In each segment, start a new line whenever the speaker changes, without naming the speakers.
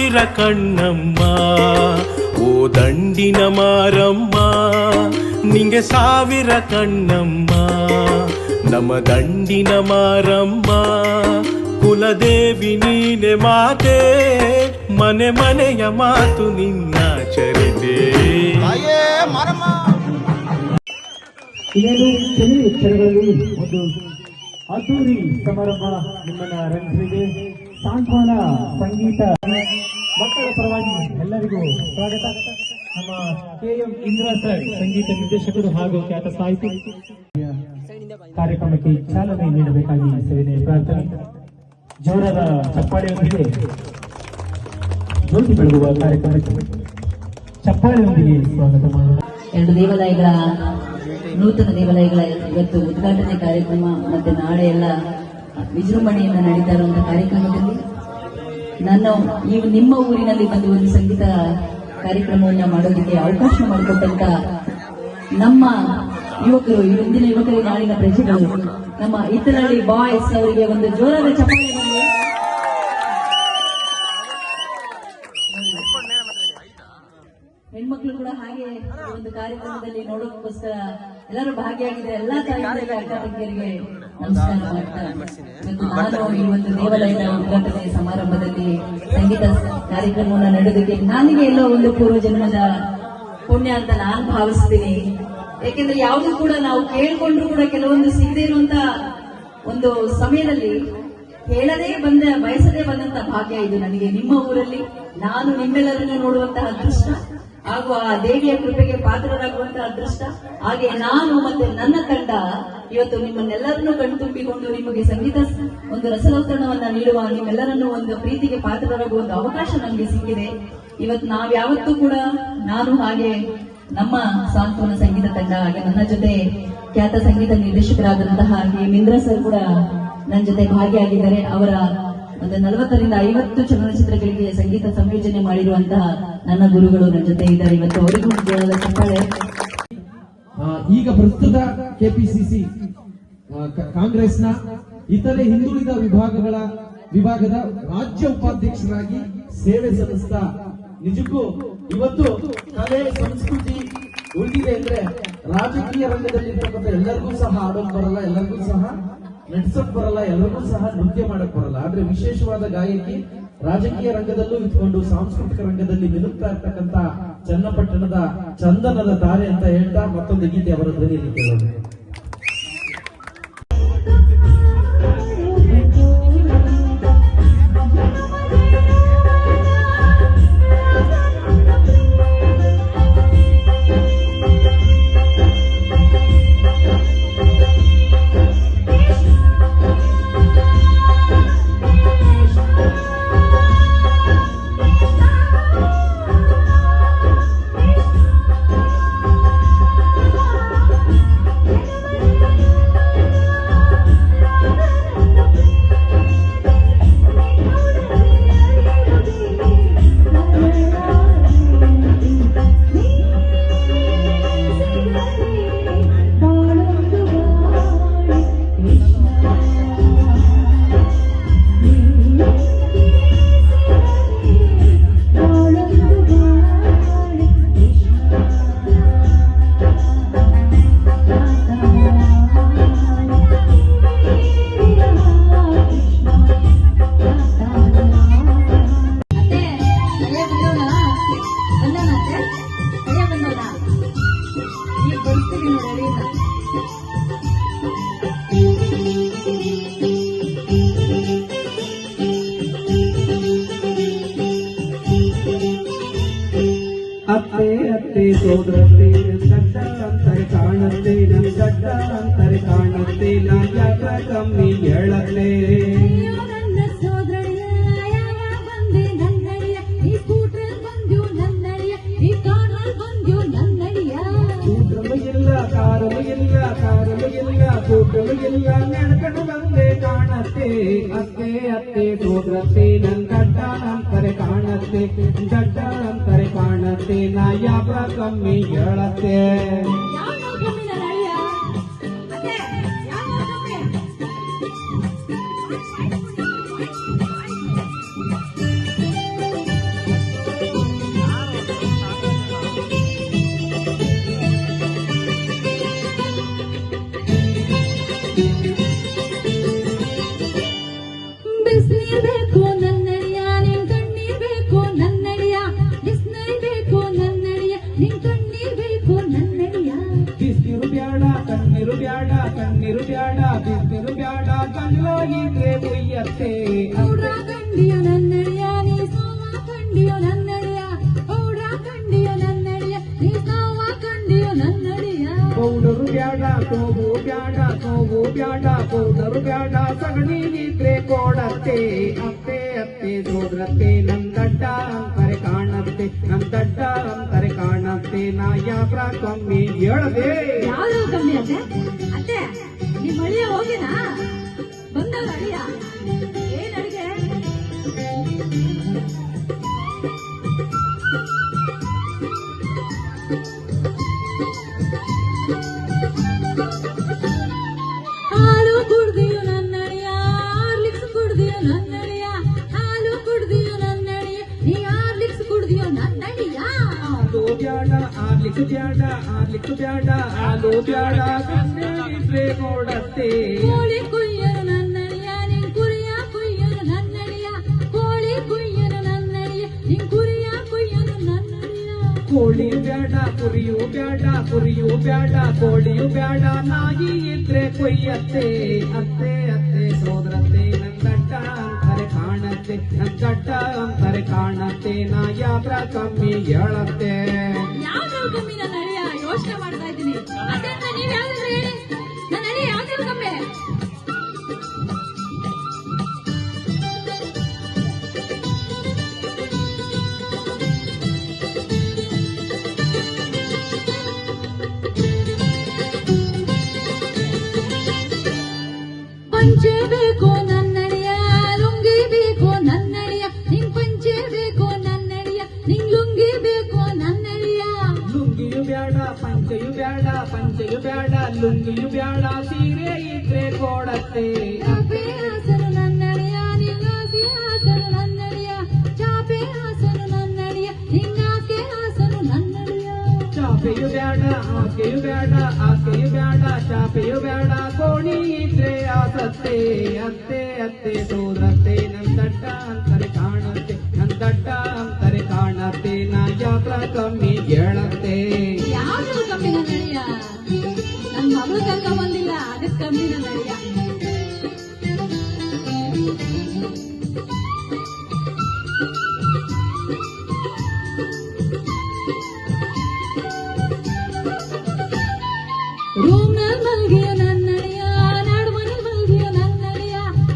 ಸಾವಿರ ಕಣ್ಣಮ್ಮ ಓ ದಂಡಿನ ಮಾರಮ್ಮ ನಿಂಗೆ ಸಾವಿರ ಕಣ್ಣಮ್ಮ ನಮ್ಮ ದಂಡಿನ ಮಾರಮ್ಮ ಕುಲದೇವಿ ನೀನೆ ಮಾತೆ ಮನೆ ಮನೆಯ ಮಾತು ನಿನ್ನ ಚರಿತೆ
ಇನ್ನೇನು ಕೆಲವು ಕ್ಷಣಗಳಲ್ಲಿ ಒಂದು ಅದ್ದೂರಿ ಸಮಾರಂಭ ನಿಮ್ಮನ್ನ ರಂಜಿಸಿದೆ. ಸಾಂತ್ವನ ಸಂಗೀತ ಮಕ್ಕಳ ಪರವಾಗಿ ಎಲ್ಲರಿಗೂ ಸ್ವಾಗತ. ನಮ್ಮ KM ಇಂದ್ರ ಸರ್ ಸಂಗೀತ ನಿರ್ದೇಶಕರು ಹಾಗೂ ಖ್ಯಾತ ಸಾಹಿತಿ ಕಾರ್ಯಕ್ರಮಕ್ಕೆ ಚಾಲನೆ ನೀಡಬೇಕಾಗಿ ಸೇವೆ ಪ್ರಾರ್ಥನೆ. ಜೋರಾದ ಚಪ್ಪಾಳೆಯೊಂದಿಗೆ ಜ್ಯೋತಿ ಬೆಳಗುವ ಕಾರ್ಯಕ್ರಮಕ್ಕೆ ಚಪ್ಪಾಳೆಯೊಂದಿಗೆ ಸ್ವಾಗತ ಮಾಡೋಣ.
ಎರಡು ದೇವಾಲಯಗಳ ನೂತನ ದೇವಾಲಯಗಳ ಇವತ್ತು ಉದ್ಘಾಟನೆ ಕಾರ್ಯಕ್ರಮ ಮತ್ತೆ ನಾಳೆ ಎಲ್ಲ ವಿಜೃಂಭಣೆಯಿಂದ ನಡೀತಾ ಇರುವಂತಹ ಕಾರ್ಯಕ್ರಮದಲ್ಲಿ ನಿಮ್ಮ ಊರಿನಲ್ಲಿ ಬಂದು ಒಂದು ಸಂಗೀತ ಕಾರ್ಯಕ್ರಮವನ್ನು ಮಾಡೋದಕ್ಕೆ ಅವಕಾಶ ಮಾಡಿಕೊಟ್ಟಂತ ನಮ್ಮ ಯುವಕರು, ಇಂದಿನ ಯುವಕರು ನಾಳಿನ ಪ್ರಜೆಗಳು, ನಮ್ಮ ಇತರಳ್ಳಿ ಬಾಯ್ಸ್ ಅವರಿಗೆ ಒಂದು ಜೋರಾದ ಚಪ್ಪಾಳೆ. ಹೆಣ್ಮಕ್ಳು ಕೂಡ ಹಾಗೆ ಒಂದು ಕಾರ್ಯಕ್ರಮದಲ್ಲಿ ನೋಡೋದಕ್ಕೋಸ್ಕರ ಎಲ್ಲರೂ ಭಾಗಿಯಾಗಿದ್ದಾರೆ. ಎಲ್ಲಾ ತಾಯಿಯರಿಗೆ ಅಕ್ಕ ತಂಗಿಯರಿಗೆ ನಮಸ್ಕಾರ ಮಾಡ್ತಾರೆ. ನಾನು ಈ ಒಂದು ದೇವಾಲಯದ ಉದ್ಘಾಟನೆ ಸಮಾರಂಭದಲ್ಲಿ ಸಂಗೀತ ಕಾರ್ಯಕ್ರಮವನ್ನು ನಡೆಯೋದಕ್ಕೆ ನನಗೆ ಎಲ್ಲೋ ಒಂದು ಪೂರ್ವಜನ್ಮದ ಪುಣ್ಯ ಅಂತ ನಾನು ಭಾವಿಸ್ತೀನಿ. ಯಾಕೆಂದ್ರೆ ಯಾವುದು ಕೂಡ ನಾವು ಕೇಳ್ಕೊಂಡ್ರು ಕೂಡ ಕೆಲವೊಂದು ಸಿಗದೆ ಇರುವಂತ ಒಂದು ಸಮಯದಲ್ಲಿ ಬಯಸದೇ ಬಂದಂತ ಭಾಗ್ಯ ಇದು ನನಗೆ. ನಿಮ್ಮ ಊರಲ್ಲಿ ನಾನು ನಿಮ್ಮೆಲ್ಲರನ್ನು ನೋಡುವಂತಹ ಅದೃಷ್ಟ ಹಾಗೂ ಆ ದೇವಿಯ ಕೃಪೆಗೆ ಪಾತ್ರರಾಗುವಂತಹ ಅದೃಷ್ಟ, ಹಾಗೆ ನಾನು ಮತ್ತೆ ನನ್ನ ತಂಡ ಇವತ್ತು ನಿಮ್ಮನ್ನೆಲ್ಲರನ್ನು ಕಣ್ತುಂಬಿಕೊಂಡು ನಿಮಗೆ ಸಂಗೀತ ಒಂದು ರಸದೌತಣವನ್ನ ನೀಡುವ, ನಿಮ್ಮೆಲ್ಲರನ್ನು ಒಂದು ಪ್ರೀತಿಗೆ ಪಾತ್ರರಾಗುವ ಒಂದು ಅವಕಾಶ ನಮಗೆ ಸಿಕ್ಕಿದೆ. ಇವತ್ತು ನಾವ್ಯಾವತ್ತೂ ಕೂಡ ನಾನು ಹಾಗೆ ನಮ್ಮ ಸಾಂತ್ವನ ಸಂಗೀತ ತಂಡ ಹಾಗೆ ನನ್ನ ಜೊತೆ ಖ್ಯಾತ ಸಂಗೀತ ನಿರ್ದೇಶಕರಾದಂತಹ KM ಸರ್ ಕೂಡ ನನ್ನ ಜೊತೆ ಭಾಗಿಯಾಗಿದ್ದಾರೆ. ಅವರ ಒಂದು 40ರಿಂದ 50 ಚಲನಚಿತ್ರಗಳಿಗೆ ಸಂಗೀತ ಸಂಯೋಜನೆ ಮಾಡಿರುವಂತಹ ನನ್ನ ಗುರುಗಳು ನನ್ನ ಜೊತೆ ಇದ್ದಾರೆ. ಇವತ್ತು ಅವರಿಗೂ ಚಪ್ಪಾಳೆ.
ಈಗ ಪ್ರಸ್ತುತ KPCC ಕಾಂಗ್ರೆಸ್ನ ಇತರೆ ಹಿಂದುಳಿದ ವಿಭಾಗದ ರಾಜ್ಯ ಉಪಾಧ್ಯಕ್ಷರಾಗಿ ಸೇವೆ ಸಲ್ಲಿಸ್ತಾ ನಿಜಕ್ಕೂ ಇವತ್ತು ಕಲೆ ಸಂಸ್ಕೃತಿ ಉಳಿದಿದೆ ಅಂದ್ರೆ ರಾಜಕೀಯ ರಂಗದಲ್ಲಿ ಇರ್ತಕ್ಕಂಥ ಎಲ್ಲರಿಗೂ ಸಹ ಆಡೋಕ್ ಬರಲ್ಲ, ಎಲ್ಲರಿಗೂ ಸಹ ನಟಿಸಕ್ ಬರಲ್ಲ, ಎಲ್ಲರಿಗೂ ಸಹ ನೃತ್ಯ ಮಾಡಕ್ ಬರಲ್ಲ. ಆದ್ರೆ ವಿಶೇಷವಾದ ಗಾಯಕಿ ರಾಜಕೀಯ ರಂಗದಲ್ಲೂ ಇಟ್ಕೊಂಡು ಸಾಂಸ್ಕೃತಿಕ ರಂಗದಲ್ಲಿ ಮಿನುಗ್ತಾ ಇರ್ತಕ್ಕಂಥ ಚನ್ನಪಟ್ಟಣದ ಚಂದನದ ತಾರೆ ಅಂತ ಹೇಳ್ತಾ ಮತ್ತೊಂದು ಗೀತೆ ಅವರ ಧ್ವನಿಯಲ್ಲಿ ಕೇಳೋಣ.
ಅತ್ತೆ ಅತ್ತೆ ಸೋದರತ್ತೆ ದಡ್ಡ ಅಂತಾರೆ ಕಾಣತ್ತೆ, ನನ್ ದಡ್ಡ ಅಂತಾರೆ ಕಾಣತ್ತೆ, ನಾ ಯಾಕ ಕಮ್ಮಿ ಹೇಳತ್ತೆ. ಕಾರಲು ಇಲ್ಲ ಕೂಟಲು ಇಲ್ಲ ನಡ್ಕೊಂಡು ಬಂದೆ ಕಾಣತ್ತೆ. ಅತ್ತೆ ಅತ್ತೆ ಸೋದರತ್ತೆ ನನ್ ದಡ್ಡ ಅಂತಾರೆ ಕಾಣತ್ತೆ, ದಡ್ಡ ಅಂತಾರೆ ಕಾಣತ್ತೆ, ನಾ ಯಾಕ ಕಮ್ಮಿ ಹೇಳತ್ತೆ. ಇದ್ರೆ ಒಯ್ಯತ್ತೆ
ಔಡ್ರ ಕಂಡಿಯೋ ನನ್ನಡಿಯ ನೀ ಸಾವ ಕಂಡಿಯೋ ನನ್ನಡಿಯ ಔಡ್ರ ಕಂಡಿಯೋ ನನ್ನಡಿಯ ನೀ ಸಾವ ಕಂಡಿಯೋ ನನ್ನಡಿಯ
ಪೌಡರು ಬ್ಯಾಡ ಸೋಬು ಬ್ಯಾಡ ಸೋಬು ಬ್ಯಾಡ ಪೌಡರು ಬ್ಯಾಡ ಸಗಣಿ ಇದ್ರೆ ಕೊಡತ್ತೆ ಅತ್ತೆ ಅತ್ತೆ ಸೋದ್ರತ್ತೆ ನಂದಡ್ಡ ಅಂತಾರೆ ಕಾಣತ್ತೆ ನಂದಡ್ಡ ಅಂತಾರೆ ಕಾಣತ್ತೆ ನಾ ಯಾತ್ರ ಕಮ್ಮಿ ಹೇಳದೆ
ಯಾವ್ದು ಕಮ್ಮಿ ಅತ್ತೆ ಅತ್ತೆ ನಿಮ್ ಅಳಿಯ ಹೋಗಿನಾ ಬಂದಲ್ಲ ಅಳಿಯ ಏನ್ ಅಡಿಗೆ ಹಾಲು ಕುಡ್ದಿಯೋ ನನ್ನಡಿಯ ಹಾರ್ಲಿಕ್ಸ್ ಕುಡ್ದಿಯೋ ನನ್ನಡಿಯ ಹಾಲು ಕುಡ್ದಿಯೋ ನನ್ನಡಿಯ ನೀ ಹಾರ್ಲಿಕ್ಸ್ ಕುಡ್ದಿಯೋ ನನ್ನಡಿಯ
ಆಲೂ ಬ್ಯಾಡ ಆರ್ಲಿಕ್ಸ್ ಬ್ಯಾಡ ಆರ್ಲಿಕ್ಸ್ ಬ್ಯಾಡ ಆಲೂ ಬ್ಯಾಡ ಸಗಣಿ ಇದ್ರೆ ಕೊಡತ್ತೆ
ಕೋಳಿ ಕುಯ್ಯರು ನನ್ನಡಿಯ ನಿನ್ ಕುರಿಯ ಕುಯ್ಯರು ನನ್ನಡಿಯ ಕೋಳಿ ಕುಯ್ಯರು ನನ್ನಡಿಯ ನಿನ್ ಕುರಿಯ ಕುಯ್ಯರು ನನ್ನಡಿಯ
ಕೋಳಿಯು ಬ್ಯಾಡ ಕುರಿಯು ಬ್ಯಾಡ ಕುರಿಯು ಬ್ಯಾಡ ಕೋಳಿಯು ಬ್ಯಾಡ ನಾಯಿ ಇದ್ರೆ ಕೊಯ್ಯತ್ತೆ ಅತ್ತೆ ಅತ್ತೆ ಸೋದರತ್ತೆ ನಂದಡ್ಡ ಅಂತಾರೆ ಕಾಣತ್ತೆ ನಂದಡ್ಡ ಅಂತಾರೆ ಕಾಣತ್ತೆ ನಾ ಯಾತ್ರ ಕಮ್ಮಿ ಹೇಳತ್ತೆ
ಯಾವ್ದು ಕಮ್ಮಿ ನನ್ನ ಅಳಿಯ ಯೋಚನೆ ಮಾಡ್ತಾ ಇದ್ದೀನಿ ಅತ್ತೆ ಅಂತ ನೀವ್ ಯಾವ್ದಾದ್ರು ಹೇಳಿ ನನ್ನ ಅಳಿಯ ಯಾವ್ದು ಕಮ್ಮಿ ಪಂಚೆ ಬೇಕು ನನ್ನಡಿಯ ಲುಂಗಿ ಬೇಕು ನನ್ನಡಿಯ ನಿಂಗ್ ಪಂಚೆ ಬೇಕು ನನ್ನಡಿಯ ನಿಂಗ್ ಲುಂಗಿ ಬೇಕು ನನ್ನಡಿಯ
ಲುಂಗಿಯು ಬ್ಯಾಡ ಪಂಚೆಯು ಬ್ಯಾಡ ಪಂಚೆಯು ಬ್ಯಾಡ ಲುಂಗಿಯು ಬ್ಯಾಡ ಸೀರೆ ಇದ್ರೆ ಕೊಡತ್ತೆ
ಚಾಪೆ ಹಾಸನು ನನ್ನಡಿಯ ನಿಂಗಾಸಿ ಹಾಸನು ನನ್ನಡಿಯ ಚಾಪೆ ಹಾಸನು ನನ್ನಡಿಯ ನಿಂಗಾಕೆ ಹಾಸನು ನನ್ನಡಿಯ
ಚಾಪೆಯು ಬ್ಯಾಡ ಆಕೆಯು ಬ್ಯಾಡ ಆಕೆಯು ಬ್ಯಾಡ ಚಾಪೆಯು ಬ್ಯಾಡ ಕೋಣಿ ಇದ್ರೆ ಆಸತ್ತೆ ಅತ್ತೆ ಅತ್ತೆ ಸೋದರತ್ತೆ ನಂದಡ್ಡ ಅಂತಾರೆ ಕಾಣತ್ತೆ ನಂದಡ್ಡ ಅಂತಾರೆ ಕಾಣತ್ತೆ ನಾ ಯಾತ್ರ ಕಮ್ಮಿ ಹೇಳತ್ತೆ
ಯಾವ್ದು ಕಮ್ಮಿ ನನ್ನಡಿಯ ನನ್ ಮಗಳು ಕರ್ಕ ಬಂದಿಲ್ಲ ಅದಕ್ಕೆ ಕಮ್ಮಿ ನನ್ನಡಿಯ ರೂಮ್ ನಲ್ಲಿ ಮಲ್ಗಿಯೋ ನನ್ನಡಿಯ ನಾಡು ಮನೇಲಿ ಮಲ್ಗಿಯೋ ನನ್ನಡಿಯ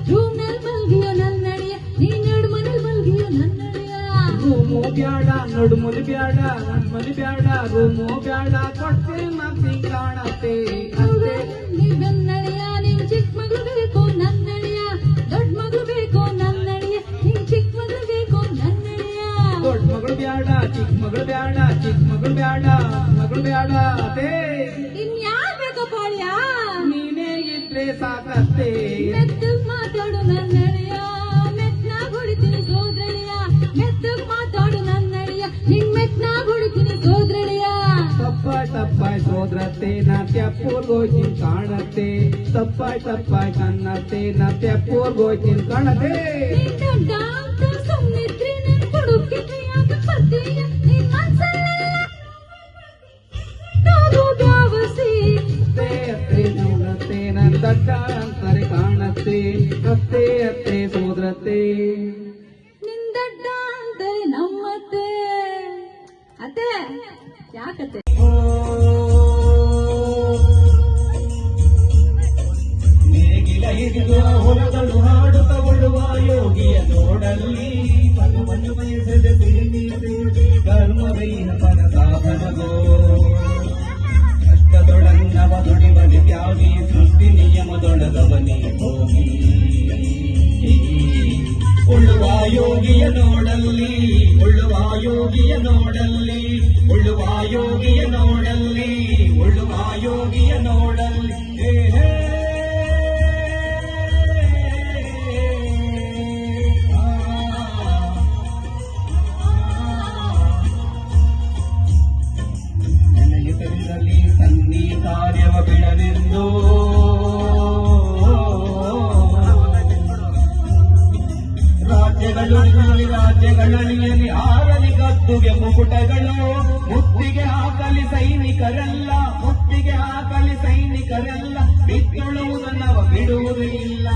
ರೂಮ್ ನಲ್ಲಿ ಮಲ್ಗಿಯೋ ನನ್ನಡಿಯ ನೀ ನಾಡು ಮನೇಲಿ ಮಲ್ಗಿಯೋ ನನ್ನಡಿಯ
ರೂಮು ಬ್ಯಾಡ ನಡುಮುಲಿ ಬ್ಯಾಡ ನಡ್ಮಲಿ ಬ್ಯಾಡ ರೂಮು ಬ್ಯಾಡ ಕೊಟ್ಟೆ ಮತ್ತೆ ಕಾಣತ್ತೆ ಅತ್ತೆ
ನೀ ಬೆನ್ನಡಿಯ ನಿನ್ ಚಿಕ್ಕ ಮಗಳು ಬೇಕು ನನ್ನಡಿಯ ದೊಡ್ಡ ಮಗಳು ಬೇಕು ನನ್ನಡಿಯ ನಿನ್ ಚಿಕ್ಕ ಮಗಳು ಬೇಕು ನನ್ನಡಿಯ
ದೊಡ್ಡ ಮಗಳು ಬ್ಯಾಡ ಚಿಕ್ಕ ಮಗಳು ಬ್ಯಾಡ ಚಿಕ್ಕ ಮಗಳು ಬ್ಯಾಡ ಮಗಳು ಬ್ಯಾಡ ಅದೇ
ಇನ್ಯಾರ್ ಬೇಕಪ್ಪ ಅಳಿಯ
ನೀನೇ ಇದ್ರೆ ಸಾಕತ್ತೆ
ಮೆತ್ತಗ್ ಮಾತಾಡು ನನ್ನಡಿಯ ಮೆತ್ನಾಗ್ ಹೊಡಿತೀನಿ ಸೋದ್ರಳಿಯ ಮೆತ್ತಗ್ ಮಾತಾಡು ನನ್ನಡಿಯ ನಿನ್ ಮೆತ್ನಾಗ್ ಹೊಡಿತೀನಿ ಸೋದ್ರಳಿಯ
ತಪ್ಪಾಯ್ ಸೋದ್ರತ್ತೆ ನಾ ತೆಪ್ಪೂರ್ಗೋಯ್ತಿನ್ ಕಾಣತ್ತೆ ತಪ್ಪಾಯ್ ಕನ್ನತ್ತೆ ನಾ ತೆಪ್ಪೂರ್ಗೋಯ್ತಿನ್ ಕಾಣತ್ತೆ
ನೀನ್ ದೊಡ್ಡ ಅಂತ ಸುಮ್ನಿದ್ರಿ ನನ್ ಹುಡುಕಿದ್ರೆ ಯಾಕೆ ಬರ್ತೀಯ ನಿನ್ ಮನ್ಸಲ್ಲೆಲ್ಲ ನಾವು ಬ್ಯಾವಸಿ
ಅತ್ತೆ ಅತ್ತೆ ಸೋದ್ರತ್ತೆ ನನ್ ದಡ್ಡ ಅಂತಾರೆ ಕಾಣತ್ತೆ ಅತ್ತೆ ಅತ್ತೆ ಸೋದ್ರತ್ತೆ
ನಿಂದಡ್ಡ ಅಂತಾರೆ ನಮ್ಮತ್ತೆ ಅತ್ತೆ ಯಾಕತ್ತೆ
ನೇಗಿಲ ಹಿಡಿದು ಹೊಲಗಳು ಹಾಡುತ್ತ ಉಳುವ ಯೋಗಿಯ ನೋಡಲ್ಲಿ ಮನು ಬಯಸದ ಕರ್ಮವೈನ ಪದ ಸಾಧನಗೋ ಕಷ್ಟದೊಡನ್ನವ ದುಡಿವನಿ ತ್ಯಾಗಿ ಸೃಷ್ಟಿ ನಿಯಮದೊಳಗವನಿ ಹೋಗಿ ಉಳುವ ಯೋಗಿಯ ನೋಡಲ್ಲಿ ಉಳುವ ಯೋಗಿಯ ನೋಡಲ್ಲಿ ಉಳುವ ಯೋಗಿಯ ನೋಡಲ್ಲಿ ಉಳುವ ಯೋಗಿಯ ನೋಡಲ್ಲಿ ಹೇ ಹೇ ನೆನೆಯುತ್ತಲಿರಲಿ ಸನ್ನಿ ಕಾರ್ಯವ ಬಿಡಲೆಂದು ರಾಜ್ಯಗಳಲ್ಲಿ ಆರಲಿ ಗದ್ದುಗೆ ಮುಕುಟಗಳು ಮುತ್ತಿಗೆ ಹಾಕಲಿ ಸೈನಿಕರೆಲ್ಲ ಮುತ್ತಿಗೆ ಹಾಕಲಿ ಸೈನಿಕರೆಲ್ಲ ಬಿತ್ತುಳುವುದನ್ನವ ಬಿಡುವುದಿಲ್ಲ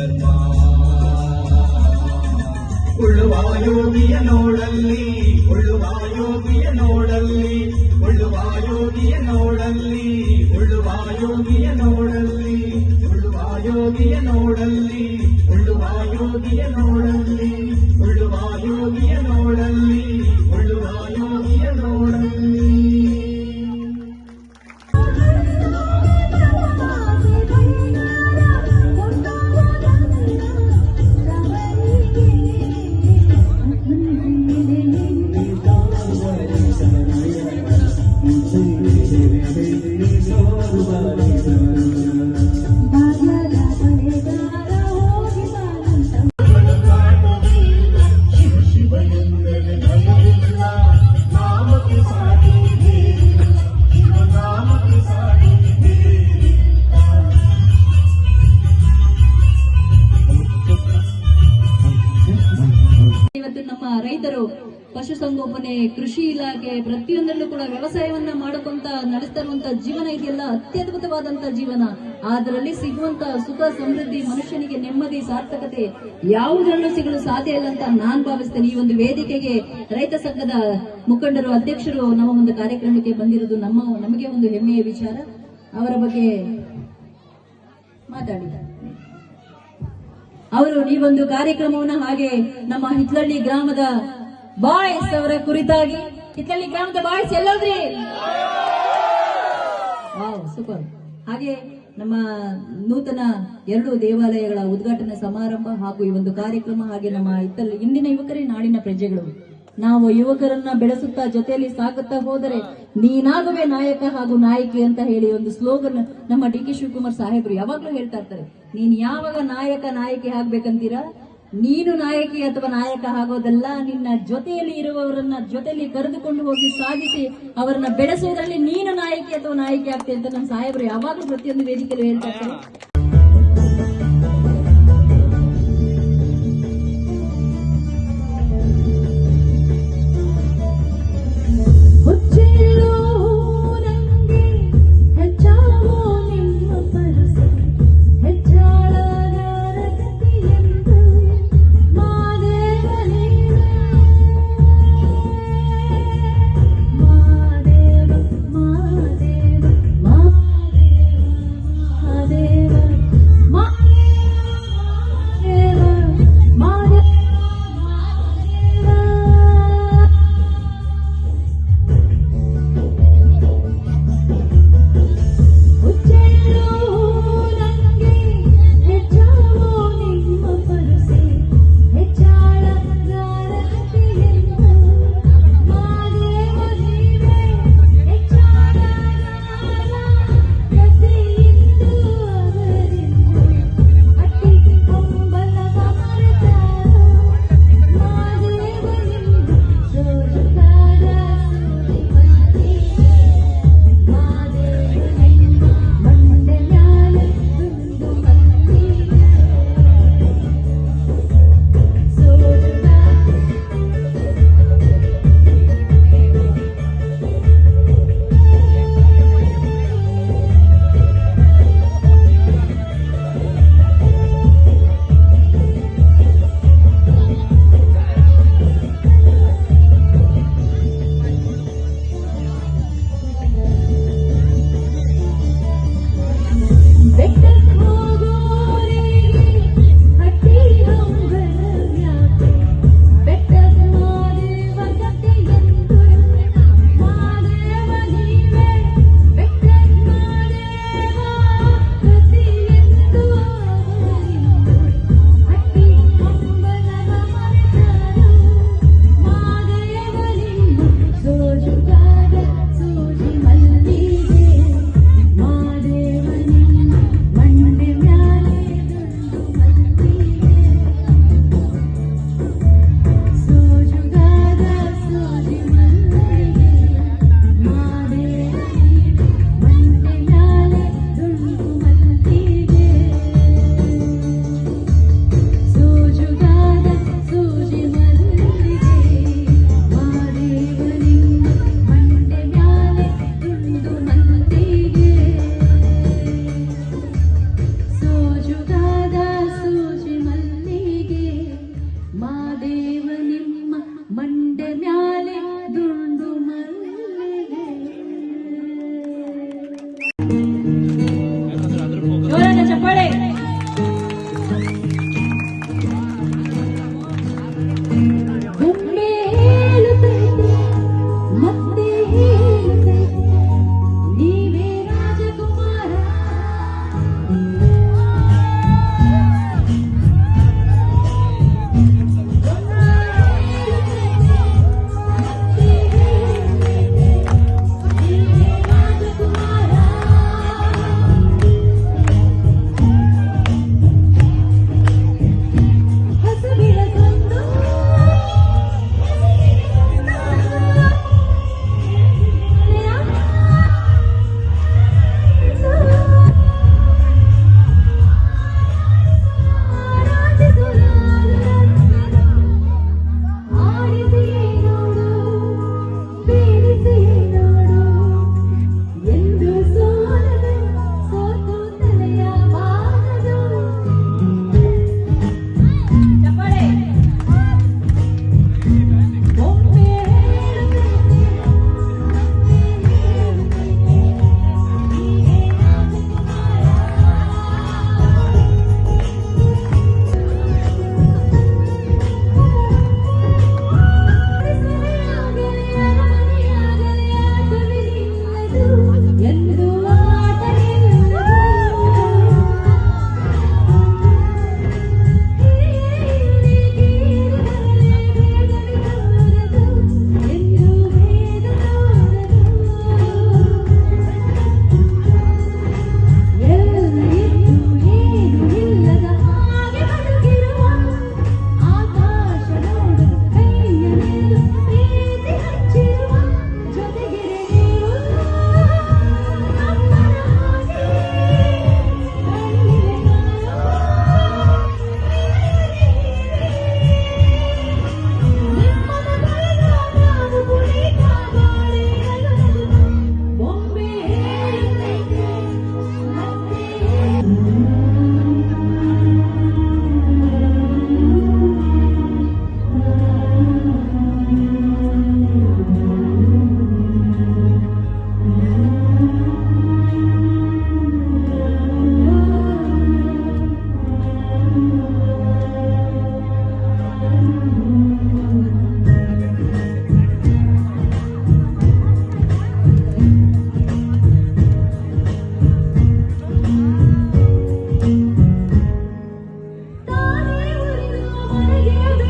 ಧರ್ಮ ಉಳ್ಳುವ ಯೋಗಿಯ ನೋಡಲ್ಲಿ ಉಳ್ಳುವ ಯೋಗಿಯ ನೋಡಲ್ಲಿ ಉಳ್ಳುವ ಯೋಗಿಯ ನೋಡಲ್ಲಿ ಉಳ್ಳುವ ಯೋಗಿಯ ನೋಡಲ್ಲಿ ಉಳ್ಳುವ ಯೋಗಿಯ ನೋಡಲ್ಲಿ ಉಳ್ಳುವ ಯೋಗಿಯ ನೋಡಲ್ಲಿ ಉಳ್ಳುವ ಯೋಗಿಯ ನೋಡಲ್ಲಿ ಉಳ್ಳುವ ಯೋಗಿಯ ನೋಡಲ್ಲಿ
ಇವತ್ತು ನಮ್ಮ ರೈತರು ಪಶುಸಂಗೋಪನೆ, ಕೃಷಿ ಇಲಾಖೆ ಪ್ರತಿಯೊಂದರಲ್ಲೂ ಕೂಡ ವ್ಯವಸಾಯವನ್ನ ಮಾಡಿಕೊಂತ ನಡೆಸ್ತಾ ಇರುವಂತ ಜೀವನ ಇದೆಯಲ್ಲ ಅತ್ಯದ್ಭುತವಾದಂತ ಜೀವನ. ಅದರಲ್ಲಿ ಸಿಗುವಂತ ಸುಖ, ಸಮೃದ್ಧಿ, ಮನುಷ್ಯನಿಗೆ ನೆಮ್ಮದಿ, ಸಾರ್ಥಕತೆ ಯಾವುದರಲ್ಲೂ ಸಿಗಲು ಸಾಧ್ಯ ಇಲ್ಲ ಅಂತ ನಾನ್ ಭಾವಿಸ್ತೇನೆ. ಈ ಒಂದು ವೇದಿಕೆಗೆ ರೈತ ಸಂಘದ ಮುಖಂಡರು, ಅಧ್ಯಕ್ಷರು ನಮ್ಮ ಒಂದು ಕಾರ್ಯಕ್ರಮಕ್ಕೆ ಬಂದಿರೋದು ನಮಗೆ ಒಂದು ಹೆಮ್ಮೆಯ ವಿಚಾರ. ಅವರ ಬಗ್ಗೆ ಮಾತಾಡಿ ಅವರು ಈ ಒಂದು ಕಾರ್ಯಕ್ರಮವನ್ನ, ಹಾಗೆ ನಮ್ಮ ಹಿತ್ಲಳ್ಳಿ ಗ್ರಾಮದ ಬಾಯ್ಸ್ ಅವರ ಕುರಿತಾಗಿ, ಹಿತ್ಲಳ್ಳಿ ಗ್ರಾಮದ ಬಾಯ್ಸ್ ಎಲ್ಲೋದ್ರಿ? Wow, super. ಹಾಗೆ ನಮ್ಮ ನೂತನ 2 ದೇವಾಲಯಗಳ ಉದ್ಘಾಟನಾ ಸಮಾರಂಭ ಹಾಗೂ ಈ ಒಂದು ಕಾರ್ಯಕ್ರಮ, ಹಾಗೆ ನಮ್ಮ ಇಂದಿನ ಯುವಕರೇ ನಾಡಿನ ಪ್ರಜೆಗಳು. ನಾವು ಯುವಕರನ್ನ ಬೆಳೆಸುತ್ತಾ ಜೊತೆಯಲ್ಲಿ ಸಾಗುತ್ತಾ ಹೋದರೆ ನೀನಾಗುವೆ ನಾಯಕ ಹಾಗೂ ನಾಯಕಿ ಅಂತ ಹೇಳಿ ಒಂದು ಸ್ಲೋಗನ್ ನಮ್ಮ ಡಿ ಕೆ ಶಿವಕುಮಾರ್ ಸಾಹೇಬರು ಯಾವಾಗ್ಲೂ ಹೇಳ್ತಾ ಇರ್ತಾರೆ. ನೀನ್ ಯಾವಾಗ ನಾಯಕಿ ಆಗ್ಬೇಕಂತೀರಾ, ನೀನು ನಾಯಕಿ ಅಥವಾ ನಾಯಕ ಆಗೋದಲ್ಲ, ನಿನ್ನ ಜೊತೆಯಲ್ಲಿ ಇರುವವರನ್ನ ಜೊತೆಯಲ್ಲಿ ಕರೆದುಕೊಂಡು ಹೋಗಿ ಸಾಗಿಸಿ ಅವರನ್ನ ಬೆಳೆಸೋದ್ರಲ್ಲಿ ನೀನು ನಾಯಕಿ ಅಥವಾ ನಾಯಕಿ ಆಗ್ತೇ ಅಂತ ನಮ್ಮ ಸಾಹೇಬರು ಯಾವಾಗ್ಲೂ ಪ್ರತಿಯೊಂದು ವೇದಿಕೆಯಲ್ಲಿ ಹೇಳ್ತಾ ಇರ್ತಾರೆ.
ದೇವ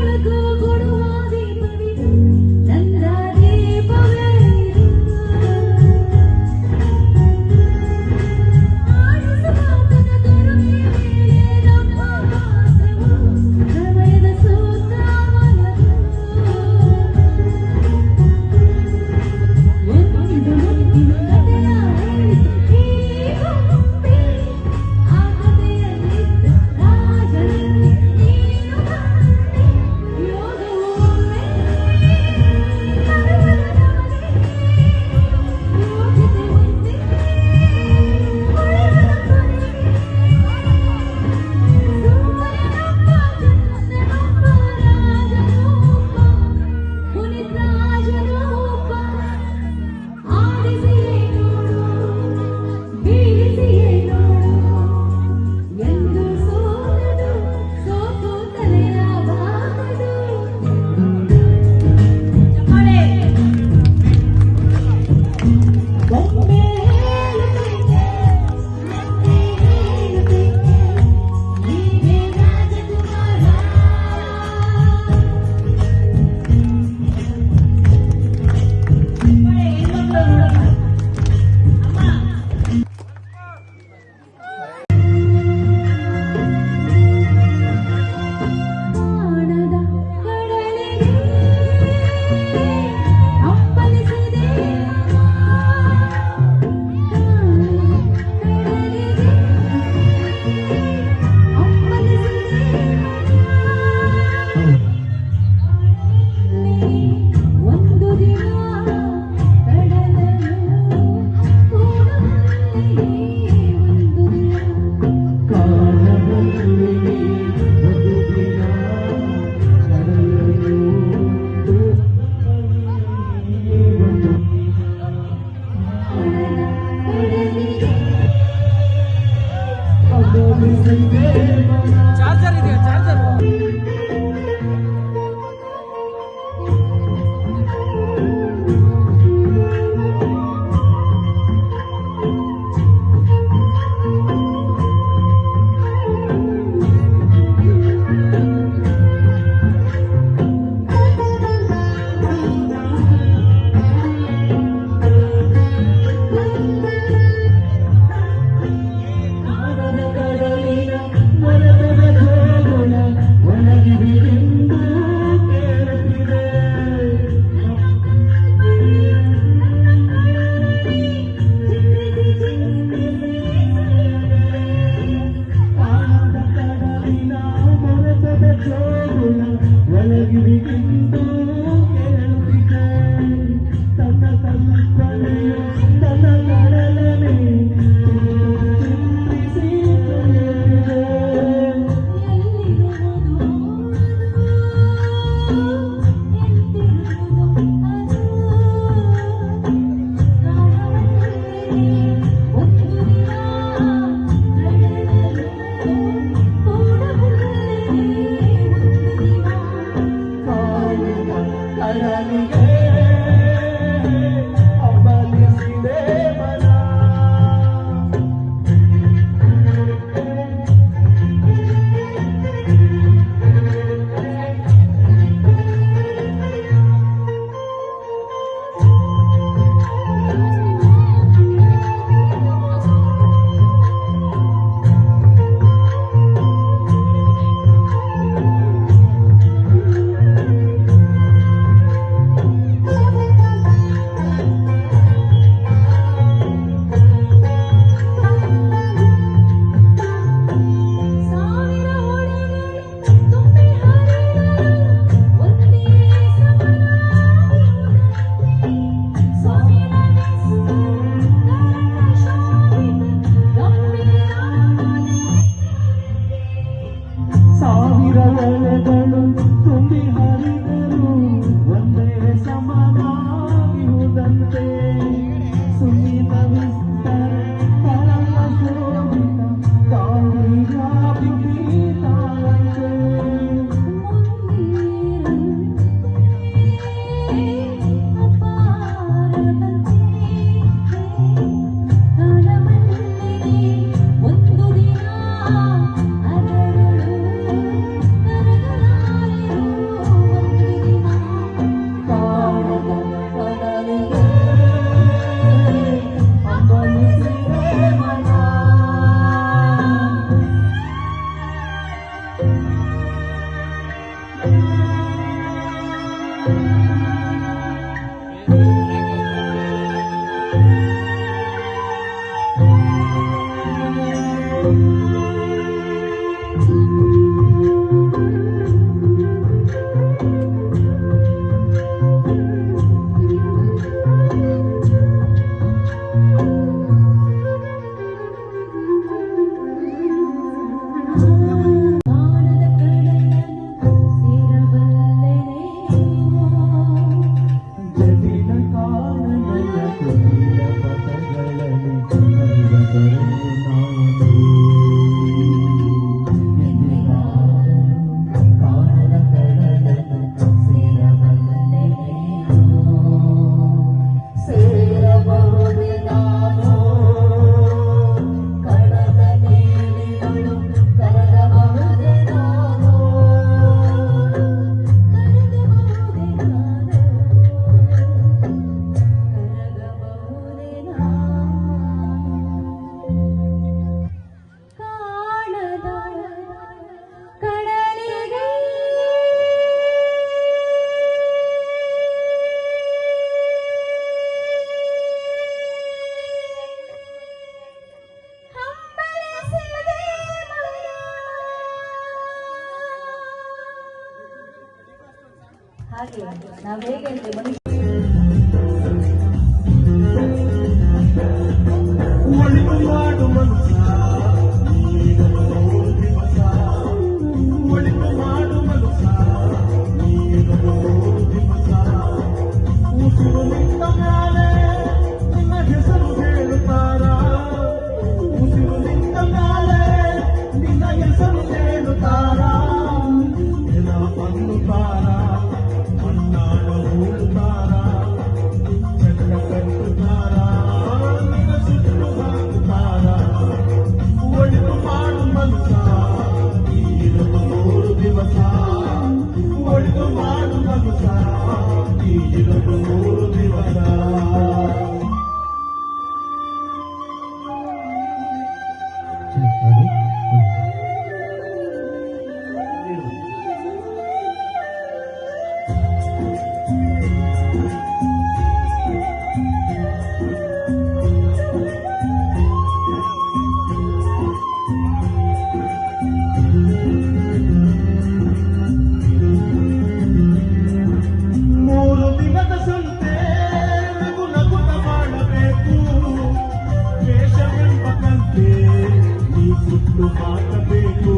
ಬೆಳಕು ಕೊಡುವ ದೀಪವಿದು ನನ್ನ ದೀಪವೇ ಇದು. ಆಡಿಸುವಾತನ ಕರುಣೆಯ ಮೇಲೆ ನಮ್ಮ ವಾಸವು ಹೃದಯದ ಸೂತ್ರ ಮನದು. ಒಂದು ಮುತ್ತಿನ ಕಥೆಯ ಹೇಳಿತು ಈ ಗೊಂಬೆ, ಆ ಕಥೆಯಲ್ಲಿದ್ದ ರಾಜನಲ್ಲಿ ನೀನು ಬಂದೆ. ಯೋಗವು ಒಮ್ಮೆ ನಡುವಣ ಯೋಗ್ಯತೆ ಒಂದೇ ಹೊಳೆವನ ಕೊನೆಗೆ. ಸೂರ್ಯನೊಬ್ಬ ಚಂದ್ರನೊಬ್ಬ ರಾಜನೊಬ್ಬ ಪುನೀತರಾಜನೊಬ್ಬ. ಆಡಿಸಿಯೇ ನೋಡು ಬೀಳಿಸಿಯೇ ನೋಡು ಎಂದು ಸೋಲದು ಸೋತು ತಲೆಯಬಾರದು. ಒಮ್ಮೆ ಹೇಳುತ್ತೇನೆ ಮತ್ತೆ ಹೇಳುತ್ತೇನೆ ನೀವೇ ರಾಜಕುಮಾರ. ಪ್ರಾಣದ ಕಡಲಿಗೆ ಅಪ್ಪಳಿಸಿದೆ ಕಡಲಿಗೆ ಅಪ್ಪಳಿಸಿದೆ. ಒಂದು ದಿನ ಕಡಲನ್ನು ಕೂಡಬಲ್ಲೆ ಒಂದು ದಿನ.
ಕಾಲು
ಹಾಗೆ ನಾವು ಹೇಗೆ ಅಂದ್ರೆ ಮನುಷ್ಯ
ಒಳಿತು ಮಾಡು ಮನುಷ್ಯ ನೀನು ದಿವಸ ಒಳಿತು ಮಾಡು ಮನುಷ್ಯ ನೀನು ದಿವಸ ಉಸಿರು ನಿಂತ ಮೇಲೆ ನಿನ್ನ ಹೆಸರು ಹೇಳುತ್ತಾರ ಉಸಿರು ನಿಂತ ಮೇಲೆ ನಿನ್ನ ಹೆಸರು ಹೇಳುತ್ತಾರ ನೆಲ ಅನ್ನುತ್ತಾರ ಮಣ್ಣಾಡ ಹೂಡುತ್ತಾರ ಚಕ್ರ ಕಟ್ಟುತ್ತಾರ ನಿನ್ನ ಸುಟ್ಟು ಹಾಕುತ್ತಾರ ಒಳಿತು ಮಾಡು ಮನುಷ್ಯ ನೀನು ದಿವಸ ಒಳಿತು ಮಾಡು ಮನುಷ್ಯ ನೀನು ದಿವಸ ಮೂರು ದಿನದ ಸಂತೆ ನಗು ನಗುತ ಮಾಡಬೇಕು ವೇಷವೆಂಬ ಕಂತೆ ನೀ ಸುಟ್ಟು ಹಾಕಬೇಕು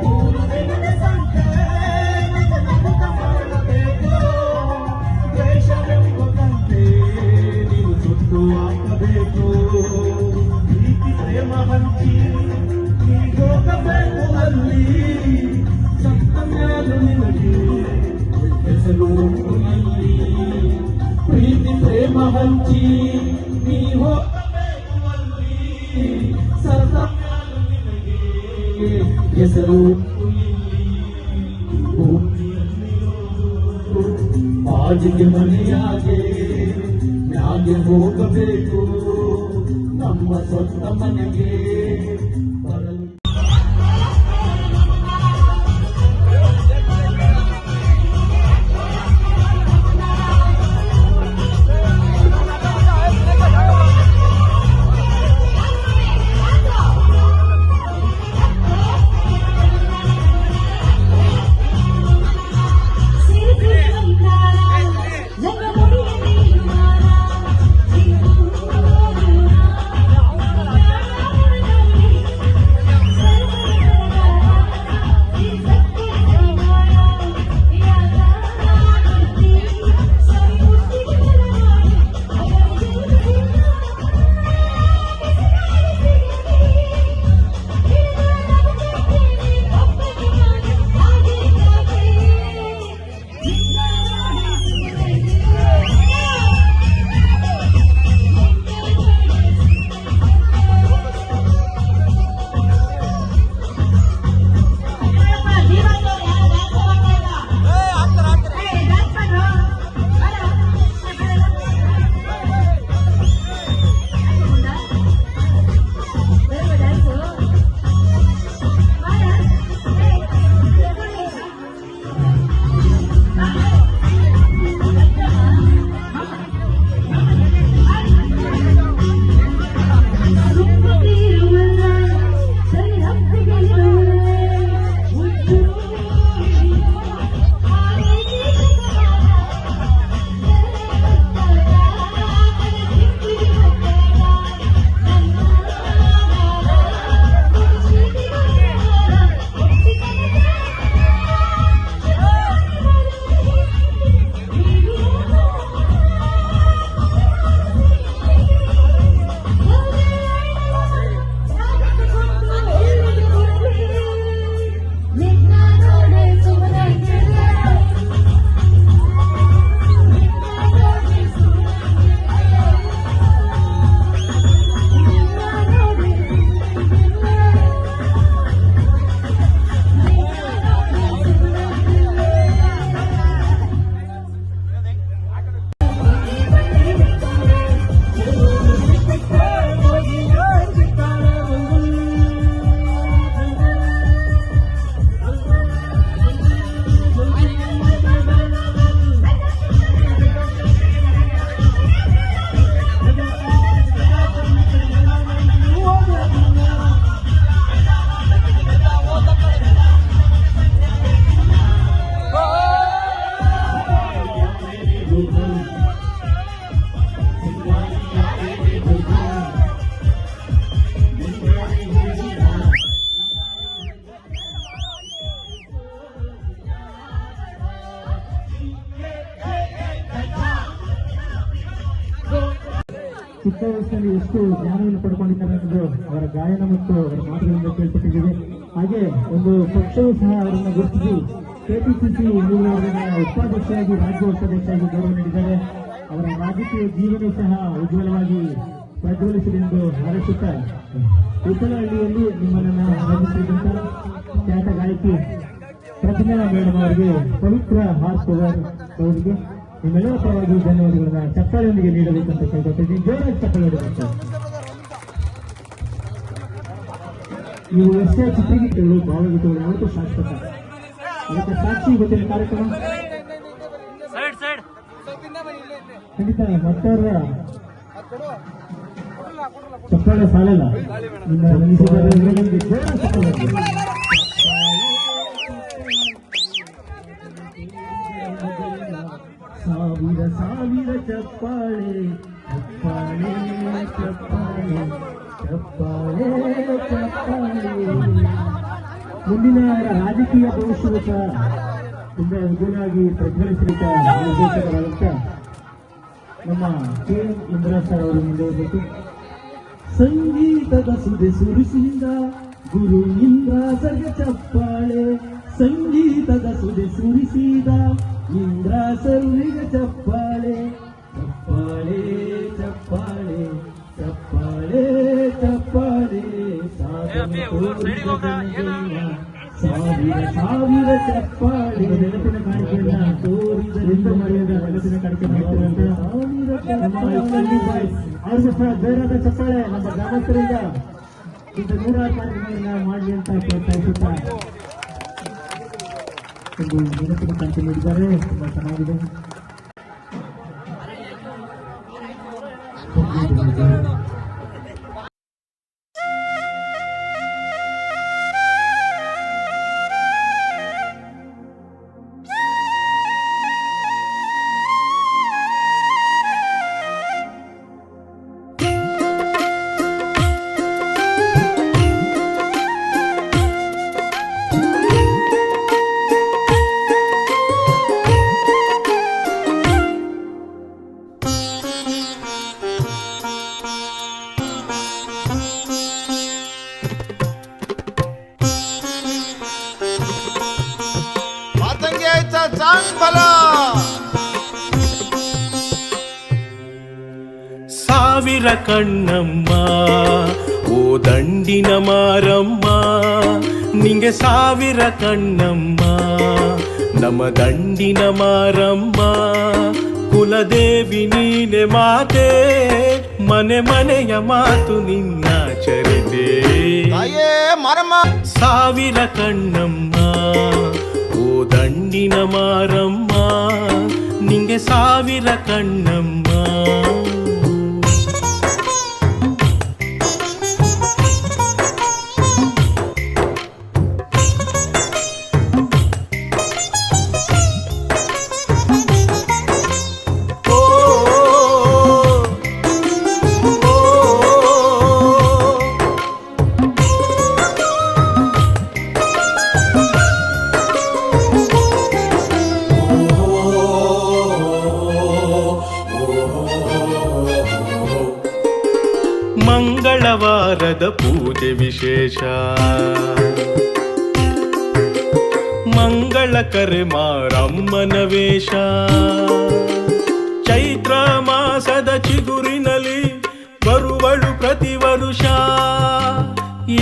ಮೂರು ದಿನದ ಸಂತೆ ನಗು ನಗುತ ಮಾಡಬೇಕು ವೇಷವೆಂಬ ಕಂತೆ ನೀವು ಸುಟ್ಟು ಹಾಕಬೇಕು ಪ್ರೀತಿ ಪ್ರೇಮ ಹಂಚಿ ನೀ ಹೋಗಬೇಕು ಅಲ್ಲಿ ಸತ್ತ ಮ್ಯಾಲು ನಿನಗೆ ಹೆಸರು ಇಲ್ಲಿ ಪ್ರೀತಿ ಪ್ರೇಮ ಹಂಚಿ ನೀ ಹೋಗಬೇಕು ಅಲ್ಲಿ ಸತ್ತ ಮ್ಯಾಲು ನಿನಗೆ ಹೆಸರು ಬಾಜಿಗೆ ಮನೆಯಾಗೆ ಮ್ಯಾಗೆ ಹೋಗಬೇಕು ನಮ್ಮ ಸ್ವಂತ ಮನೆಗೆ ಬರಲು
ಜಗ
ಚಿಕ್ಕ ವಯಸ್ಸಿನಲ್ಲಿ ಎಷ್ಟು ಜ್ಞಾನವನ್ನು ಪಡ್ಕೊಂಡಿದ್ದಾರೆ ಅನ್ನೋದು ಅವರ ಗಾಯನ ಮತ್ತು ಅವರ ಮಾತುಗಳಿಂದ ಕೇಳ್ಪಟ್ಟಿದ್ದೇವೆ. ಹಾಗೆ ಒಂದು ಪಕ್ಷವೂ ಸಹ ಅವರನ್ನು ಗುರುತಿಸಿ ಕೆಪಿಸಿಸಿ ಉಪಾಧ್ಯಕ್ಷರಾಗಿ ರಾಜ್ಯ ಉಪಾಧ್ಯಕ್ಷರಾಗಿ ಗೌರವ ನೀಡಿದ್ದಾರೆ. ಅವರ ರಾಜಕೀಯ ಜೀವನ ಸಹ ಉಜ್ವಲವಾಗಿ ಪ್ರಜ್ವಲಿಸಿದೆ ಎಂದು ಹಾರೈಸುತ್ತಾ ಉತ್ತಲಹಳ್ಳಿಯಲ್ಲಿ ನಿಮ್ಮನ್ನು ಆಗಮಿಸಿದಂತ ಖ್ಯಾತ ಗಾಯಕಿ ಪ್ರತಿಮಾ ಮೇಡಮ್ ಅವರಿಗೆ ಪವಿತ್ರ ಹಾರ್ಟ್ ಪವರ್ ಅವರಿಗೆ ನಿಮ್ಮೆಲ್ಲರ ಪರವಾಗಿ ಧನ್ಯವಾದಗಳನ್ನ ಚಪ್ಪಾಳೆಯೊಂದಿಗೆ ನೀಡಬೇಕಂತ ಕೇಳ್ಕೊಳ್ತೀನಿ. ಜೋರಾಗಿ ಚಪ್ಪಾಳೆ ಹೊಡೆಯುತ್ತೆ. ನೀವು ಎಷ್ಟೇ ಚಿತ್ರಗೀತೆಗಳು ಭಾವಗೀತೆಗಳು ಯಾವತ್ತೂ ಶಾಶ್ವತ. ಅದಕ್ಕೆ ಸಾಕ್ಷಿ ಇವತ್ತಿನ ಕಾರ್ಯಕ್ರಮ ಖಂಡಿತ ಮತ್ತವರ ಚಪ್ಪಾಳೆ ಸಾಲಲ್ಲ. ನಿಮ್ಮ ಮನಸ್ಸಿದ್ದಾರೆ ಸಾವಿರ ಸಾವಿರ ಚಪ್ಪಾಳೆ ಚಪ್ಪಾಳೆ ಚಪ್ಪಾಳೆ ಚಪ್ಪಾಳೆ ಚಪ್ಪಾಳೆ. ಮುಂದಿನ ರಾಜಕೀಯ ಭವಿಷ್ಯದ ಸಹ ತುಂಬಾ ಉಜ್ವಲವಾಗಿ ಪ್ರಜ್ವಲಿಸಿದ ನಿರ್ದೇಶಕರಾದಂತ ನಮ್ಮ ಕೆ ಇಂದಿರಾ ಸರ್ ಅವರು ಮುಂದೆ ಹೋಗಬೇಕು. ಸಂಗೀತದ ಸುದೆ ಸುರಿಸಿದ ಗುರು ಇಂದ್ರಾಸರಿಗೆ ಚಪ್ಪಾಳೆ. ಸಂಗೀತದ ಸುದೆ ಸುರಿಸಿದ ಇಂದ್ರಾಸರಿಗೆ ಚಪ್ಪಾಳೆ. ಚಪ್ಪಾಳೆ ಚಪ್ಪಾಳೆ ಚಪ್ಪಾಳೆ ಚಪ್ಪಾಳೆ. ಸಾವಿರ ಸಾವಿರ ಚಪ್ಪಾಳೆ. ನೆನಪಿನ ಕಾಣಿಕೆಯನ್ನ ತೋರಿದ ಮರೆಯದ ನೆನಪಿನ ಕಾಣಿಕೆ ಮಾಡ್ತಿರುವಂತ ಅವ್ರಿಗೂ ಸಹ ಜೋರಾದ ಚಪ್ಪಾಳೆ ನಮ್ಮ ಗ್ರಾಮಸ್ಥರಿಂದ ಇಂಥ 106 ಕಾರ್ಯಕ್ರಮಗಳನ್ನ ಮಾಡಲಿ ಅಂತ ಪ್ರೋತ್ಸಾಹಿಸುತ್ತಾ ಒಂದು ನೆನಪಿನ ಕಾಣಿಕೆ ನೀಡಿದ್ದಾರೆ. ತುಂಬಾ ಚೆನ್ನಾಗಿದೆ.
ಸಾವಿರ ಕಣ್ಣಮ್ಮ ಓ ದಂಡಿನ ಮಾರಮ್ಮ, ನಿಂಗೆ ಸಾವಿರ ಕಣ್ಣಮ್ಮ ನಮ್ಮ ದಂಡಿನ ಮಾರಮ್ಮ. ಕುಲದೇವಿ ನೀನೆ ಮಾತೆ, ಮನೆ ಮನೆಯ ಮಾತು ನಿನ್ನ ಚರಿತೆ. ಸಾವಿರ ಕಣ್ಣಮ್ಮ ಓ ದಂಡಿನ ಮಾರಮ್ಮ, ನಿಂಗೆ ಸಾವಿರ ಕಣ್ಣಮ್ಮ. ಮಂಗಳವಾರದ ಪೂಜೆ ವಿಶೇಷ, ಮಂಗಳಕರೆ ಮಾರಮ್ಮನ ವೇಷ. ಚೈತ್ರ ಮಾಸದ ಚಿಗುರಿನಲ್ಲಿ ಬರುವಳು ಪ್ರತಿ ವರುಷ.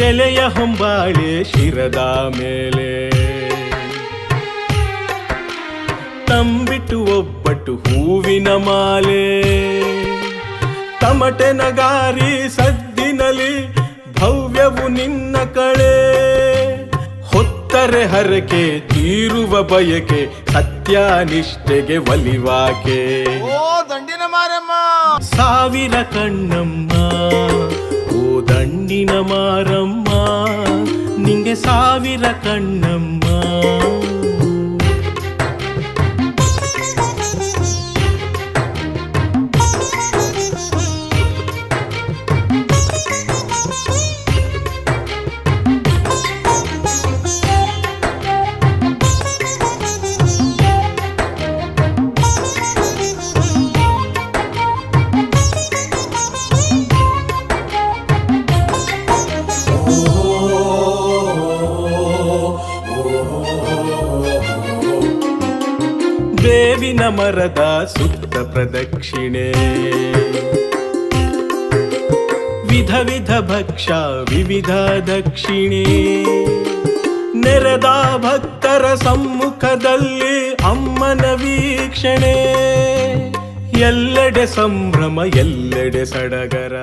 ಎಲೆಯ ಹೊಂಬಾಳೆ ಶಿರದ ಮೇಲೆ, ತಂಬಿಟ್ಟು ಒಬ್ಬಟ್ಟು ಹೂವಿನ ಮಾಲೆ. ತಮಟೆ ನಗಾರಿ ಸದ್ದಿನಲಿ ಭವ್ಯವು ನಿನ್ನ ಕಳೆ. ಹೊತ್ತರೆ ಹರಕೆ ತೀರುವ ಬಯಕೆ, ಸತ್ಯ ನಿಷ್ಠೆಗೆ ಒಲಿವಾಕೆ.
ಓ ದಂಡಿನ ಮಾರಮ್ಮ,
ಸಾವಿರ ಕಣ್ಣಮ್ಮ ಓ ದಂಡಿನ ಮಾರಮ್ಮ, ನಿಂಗೆ ಸಾವಿರ ಕಣ್ಣಮ್ಮ. ಮರದ ಸುತ್ತ ಪ್ರದಕ್ಷಿಣೆ ವಿಧ ವಿಧ ಭಕ್ಷ್ಯ ವಿವಿಧ ದಕ್ಷಿಣೆ ನೆರೆದ ಭಕ್ತರ ಸಮ್ಮುಖದಲ್ಲಿ ಅಮ್ಮನ ವೀಕ್ಷಣೆ ಎಲ್ಲೆಡೆ ಸಂಭ್ರಮ ಎಲ್ಲೆಡೆ ಸಡಗರ